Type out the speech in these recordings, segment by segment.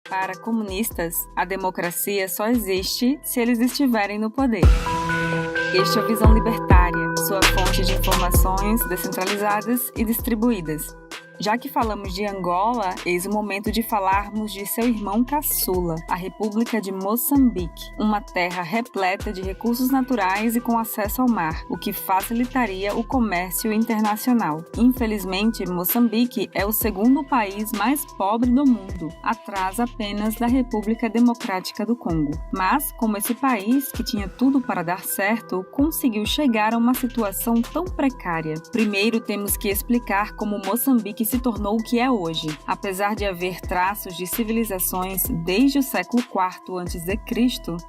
Para comunistas, a democracia só existe se eles estiverem no poder. Este é a Visão Libertária, sua fonte de informações descentralizadas e distribuídas. Já que falamos de Angola, eis o momento de falarmos de seu irmão caçula, a República de Moçambique, uma terra repleta de recursos naturais e com acesso ao mar, o que facilitaria o comércio internacional. Infelizmente, Moçambique é o segundo país mais pobre do mundo, atrás apenas da República Democrática do Congo. Mas, como esse país, que tinha tudo para dar certo, conseguiu chegar a uma situação tão precária? Primeiro, temos que explicar como Moçambique se tornou o que é hoje. Apesar de haver traços de civilizações desde o século IV a.C.,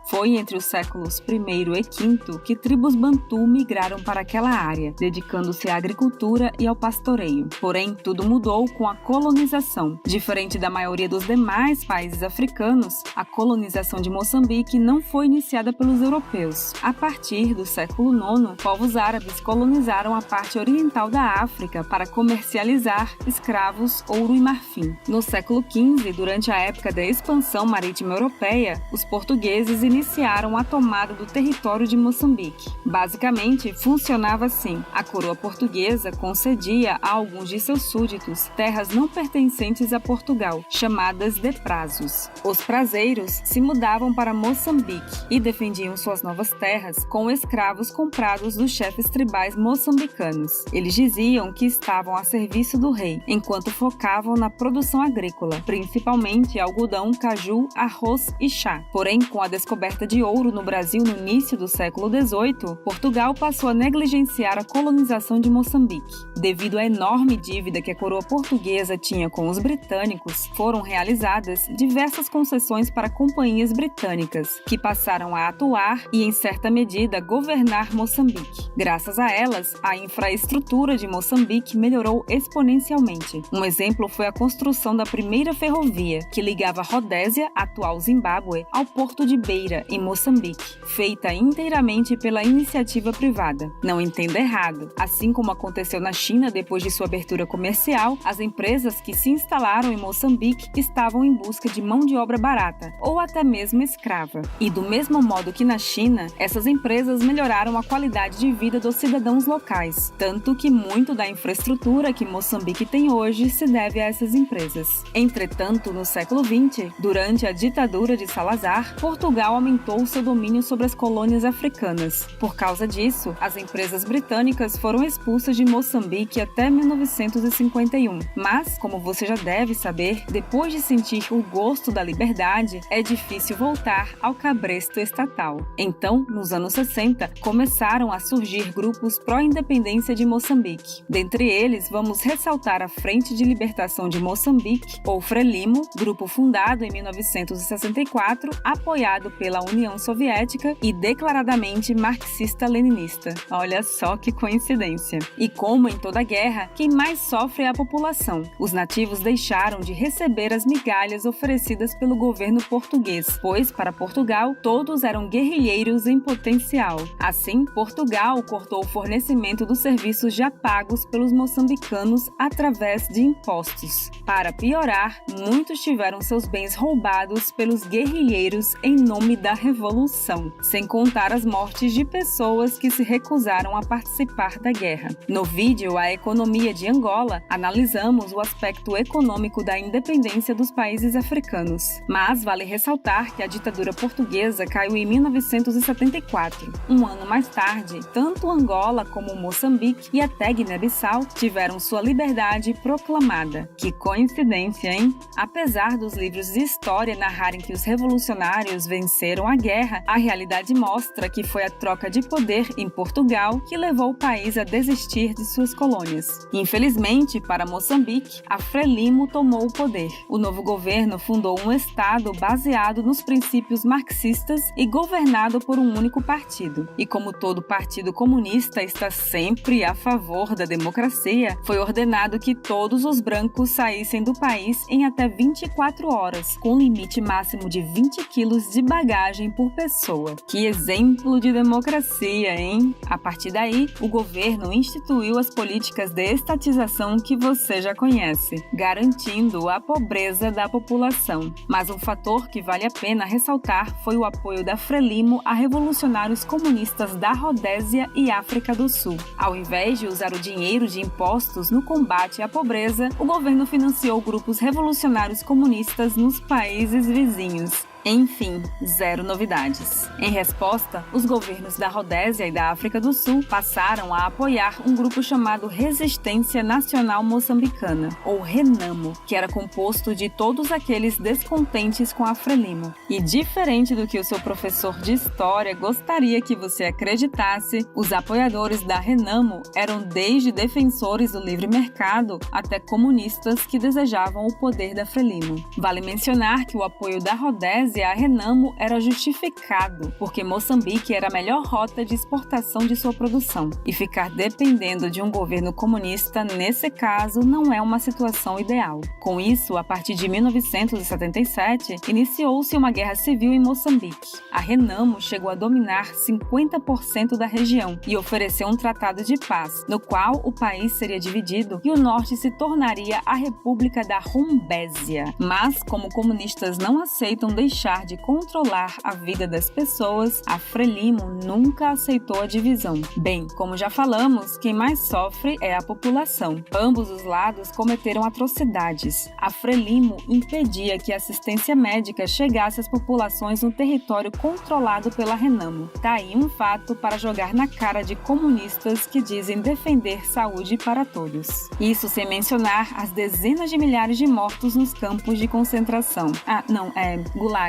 foi entre os séculos I e V que tribos bantu migraram para aquela área, dedicando-se à agricultura e ao pastoreio. Porém, tudo mudou com a colonização. Diferente da maioria dos demais países africanos, a colonização de Moçambique não foi iniciada pelos europeus. A partir do século IX, povos árabes colonizaram a parte oriental da África para comercializar escravos, ouro e marfim. No século XV, durante a época da expansão marítima europeia, os portugueses iniciaram a tomada do território de Moçambique. Basicamente, funcionava assim: a coroa portuguesa concedia a alguns de seus súditos terras não pertencentes a Portugal, chamadas de prazos. Os prazeiros se mudavam para Moçambique e defendiam suas novas terras com escravos comprados dos chefes tribais moçambicanos. Eles diziam que estavam a serviço do rei, enquanto focavam na produção agrícola, principalmente algodão, caju, arroz e chá. Porém, com a descoberta de ouro no Brasil no início do século XVIII, Portugal passou a negligenciar a colonização de Moçambique. Devido à enorme dívida que a coroa portuguesa tinha com os britânicos, foram realizadas diversas concessões para companhias britânicas, que passaram a atuar e, em certa medida, governar Moçambique. Graças a elas, a infraestrutura de Moçambique melhorou exponencialmente. Um exemplo foi a construção da primeira ferrovia, que ligava Rodésia, atual Zimbábue, ao porto de Beira, em Moçambique, feita inteiramente pela iniciativa privada. Não entenda errado. Assim como aconteceu na China depois de sua abertura comercial, as empresas que se instalaram em Moçambique estavam em busca de mão de obra barata, ou até mesmo escrava. E do mesmo modo que na China, essas empresas melhoraram a qualidade de vida dos cidadãos locais, tanto que muito da infraestrutura que Moçambique tem hoje se deve a essas empresas. Entretanto, no século XX, durante a ditadura de Salazar, Portugal aumentou seu domínio sobre as colônias africanas. Por causa disso, as empresas britânicas foram expulsas de Moçambique até 1951. Mas, como você já deve saber, depois de sentir o gosto da liberdade, é difícil voltar ao cabresto estatal. Então, nos anos 60, começaram a surgir grupos pró-independência de Moçambique. Dentre eles, vamos ressaltar a Frente de Libertação de Moçambique, ou Frelimo, grupo fundado em 1964, apoiado pela União Soviética e declaradamente marxista-leninista. Olha só que coincidência. E como em toda guerra, quem mais sofre é a população. Os nativos deixaram de receber as migalhas oferecidas pelo governo português, pois, para Portugal, todos eram guerrilheiros em potencial. Assim, Portugal cortou o fornecimento dos serviços já pagos pelos moçambicanos através de impostos. Para piorar, muitos tiveram seus bens roubados pelos guerrilheiros em nome da revolução, sem contar as mortes de pessoas que se recusaram a participar da guerra. No vídeo A Economia de Angola, analisamos o aspecto econômico da independência dos países africanos. Mas vale ressaltar que a ditadura portuguesa caiu em 1974. Um ano mais tarde, tanto Angola como Moçambique e até Guiné-Bissau tiveram sua liberdade proclamada. Que coincidência, hein? Apesar dos livros de história narrarem que os revolucionários venceram a guerra, a realidade mostra que foi a troca de poder em Portugal que levou o país a desistir de suas colônias. Infelizmente, para Moçambique, a Frelimo tomou o poder. O novo governo fundou um estado baseado nos princípios marxistas e governado por um único partido. E como todo partido comunista está sempre a favor da democracia, foi ordenado que que todos os brancos saíssem do país em até 24 horas, com limite máximo de 20 quilos de bagagem por pessoa. Que exemplo de democracia, hein? A partir daí, o governo instituiu as políticas de estatização que você já conhece, garantindo a pobreza da população. Mas um fator que vale a pena ressaltar foi o apoio da Frelimo a revolucionários comunistas da Rodésia e África do Sul. Ao invés de usar o dinheiro de impostos no combate à pobreza, o governo financiou grupos revolucionários comunistas nos países vizinhos. Enfim, zero novidades. Em resposta, os governos da Rodésia e da África do Sul passaram a apoiar um grupo chamado Resistência Nacional Moçambicana, ou RENAMO, que era composto de todos aqueles descontentes com a Frelimo. E diferente do que o seu professor de história gostaria que você acreditasse, os apoiadores da RENAMO eram desde defensores do livre mercado até comunistas que desejavam o poder da Frelimo. Vale mencionar que o apoio da Rodésia a RENAMO era justificado, porque Moçambique era a melhor rota de exportação de sua produção, e ficar dependendo de um governo comunista, nesse caso, não é uma situação ideal. Com isso, a partir de 1977, iniciou-se uma guerra civil em Moçambique. A RENAMO chegou a dominar 50% da região e ofereceu um tratado de paz, no qual o país seria dividido e o norte se tornaria a República da Rumbésia. Mas, como comunistas não aceitam deixar de controlar a vida das pessoas, a Frelimo nunca aceitou a divisão. Bem, como já falamos, quem mais sofre é a população. Ambos os lados cometeram atrocidades. A Frelimo impedia que a assistência médica chegasse às populações no território controlado pela RENAMO. Tá aí um fato para jogar na cara de comunistas que dizem defender saúde para todos. Isso sem mencionar as dezenas de milhares de mortos nos campos de concentração. Gulags.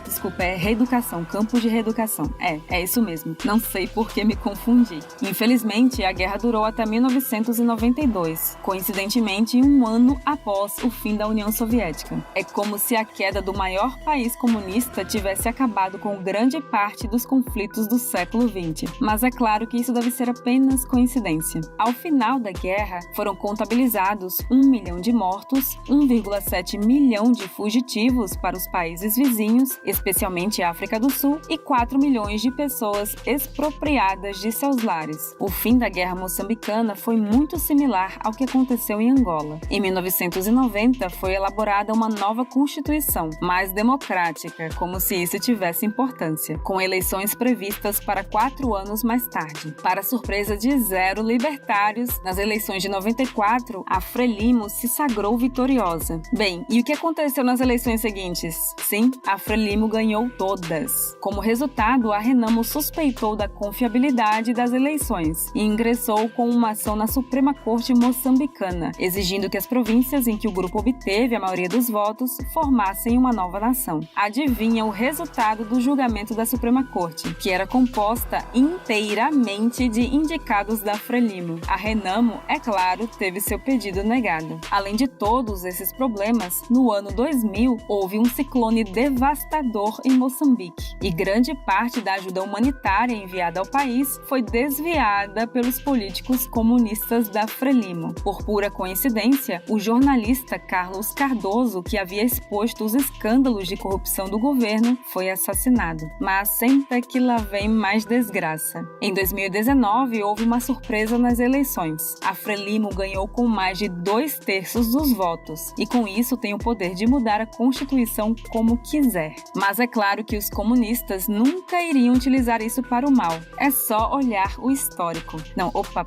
Desculpa, é reeducação, campos de reeducação. É isso mesmo. Não sei por que me confundi. Infelizmente, a guerra durou até 1992, coincidentemente um ano após o fim da União Soviética. É como se a queda do maior país comunista tivesse acabado com grande parte dos conflitos do século XX. Mas é claro que isso deve ser apenas coincidência. Ao final da guerra, foram contabilizados 1 milhão de mortos, 1,7 milhão de fugitivos para os países vizinhos, especialmente a África do Sul, e 4 milhões de pessoas expropriadas de seus lares. O fim da Guerra Moçambicana foi muito similar ao que aconteceu em Angola. Em 1990, foi elaborada uma nova Constituição, mais democrática, como se isso tivesse importância, com eleições previstas para 4 anos mais tarde. Para surpresa de zero libertários, nas eleições de 94, a Frelimo se sagrou vitoriosa. Bem, e o que aconteceu nas eleições seguintes? Sim, a Frelimo ganhou todas. Como resultado, a RENAMO suspeitou da confiabilidade das eleições e ingressou com uma ação na Suprema Corte moçambicana, exigindo que as províncias em que o grupo obteve a maioria dos votos formassem uma nova nação. Adivinha o resultado do julgamento da Suprema Corte, que era composta inteiramente de indicados da Frelimo. A RENAMO, é claro, teve seu pedido negado. Além de todos esses problemas, no ano 2000 houve um ciclone devastador em Moçambique, e grande parte da ajuda humanitária enviada ao país foi desviada pelos políticos comunistas da Frelimo. Por pura coincidência, o jornalista Carlos Cardoso, que havia exposto os escândalos de corrupção do governo, foi assassinado. Mas senta que lá vem mais desgraça. Em 2019, houve uma surpresa nas eleições. A Frelimo ganhou com mais de 2/3 dos votos, e com isso tem o poder de mudar a Constituição como quiser. Mas é claro que os comunistas nunca iriam utilizar isso para o mal. É só olhar o histórico.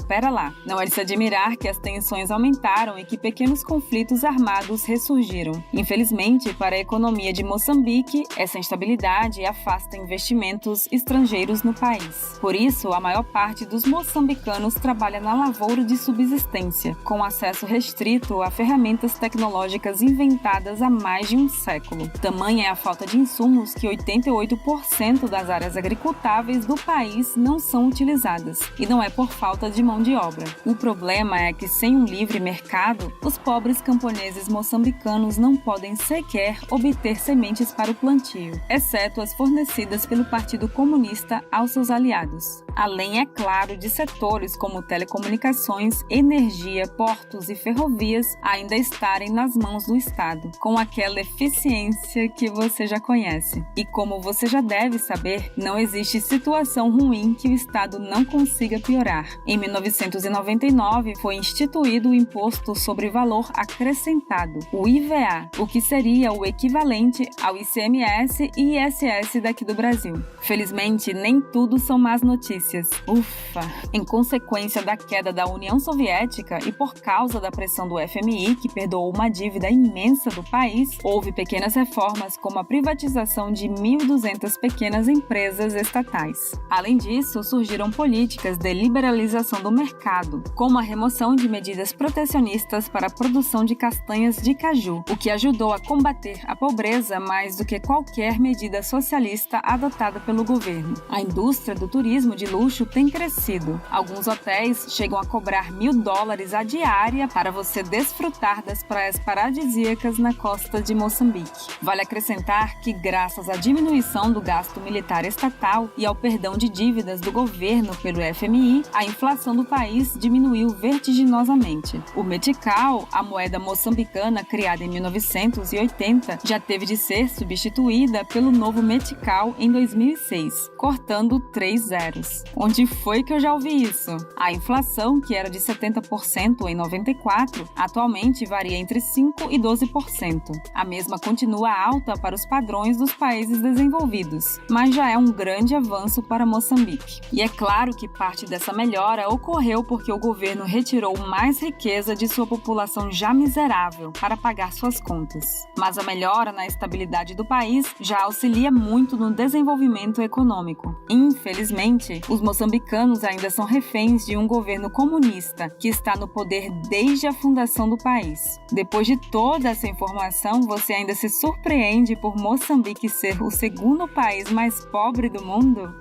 Pera lá. Não é de se admirar que as tensões aumentaram e que pequenos conflitos armados ressurgiram. Infelizmente, para a economia de Moçambique, essa instabilidade afasta investimentos estrangeiros no país. Por isso, a maior parte dos moçambicanos trabalha na lavoura de subsistência, com acesso restrito a ferramentas tecnológicas inventadas há mais de um século. Tamanha é a falta de insumos que 88% das áreas agricultáveis do país não são utilizadas, e não é por falta de mão de obra. O problema é que sem um livre mercado, os pobres camponeses moçambicanos não podem sequer obter sementes para o plantio, exceto as fornecidas pelo Partido Comunista aos seus aliados. Além, é claro, de setores como telecomunicações, energia, portos e ferrovias ainda estarem nas mãos do Estado, com aquela eficiência que você já conhece. E como você já deve saber, não existe situação ruim que o Estado não consiga piorar. Em 1999, foi instituído o Imposto sobre Valor Acrescentado, o IVA, o que seria o equivalente ao ICMS e ISS daqui do Brasil. Felizmente, nem tudo são más notícias. Ufa! Em consequência da queda da União Soviética e por causa da pressão do FMI, que perdoou uma dívida imensa do país, houve pequenas reformas como a privatização de 1.200 pequenas empresas estatais. Além disso, surgiram políticas de liberalização do mercado, como a remoção de medidas protecionistas para a produção de castanhas de caju, o que ajudou a combater a pobreza mais do que qualquer medida socialista adotada pelo governo. A indústria do turismo de luxo tem crescido. Alguns hotéis chegam a cobrar $1.000 a diária para você desfrutar das praias paradisíacas na costa de Moçambique. Vale acrescentar que, graças à diminuição do gasto militar estatal e ao perdão de dívidas do governo pelo FMI, a inflação do país diminuiu vertiginosamente. O metical, a moeda moçambicana criada em 1980, já teve de ser substituída pelo novo metical em 2006, cortando 3 zeros. Onde foi que eu já ouvi isso? A inflação, que era de 70% em 94, atualmente varia entre 5% e 12%. A mesma continua alta para os padrões dos países desenvolvidos, mas já é um grande avanço para Moçambique. E é claro que parte dessa melhora ocorreu porque o governo retirou mais riqueza de sua população já miserável para pagar suas contas. Mas a melhora na estabilidade do país já auxilia muito no desenvolvimento econômico. Infelizmente, os moçambicanos ainda são reféns de um governo comunista que está no poder desde a fundação do país. Depois de toda essa informação, você ainda se surpreende por Moçambique ser o segundo país mais pobre do mundo?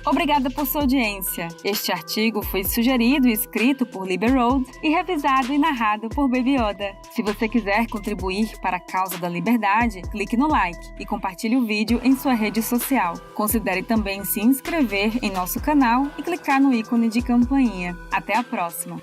Obrigada por sua audiência. Este artigo foi sugerido e escrito por Liberoad e revisado e narrado por Baby Yoda. Se você quiser contribuir para a causa da liberdade, clique no like e compartilhe o vídeo em sua rede social. Considere também se inscrever em nosso canal e clicar no ícone de campainha. Até a próxima!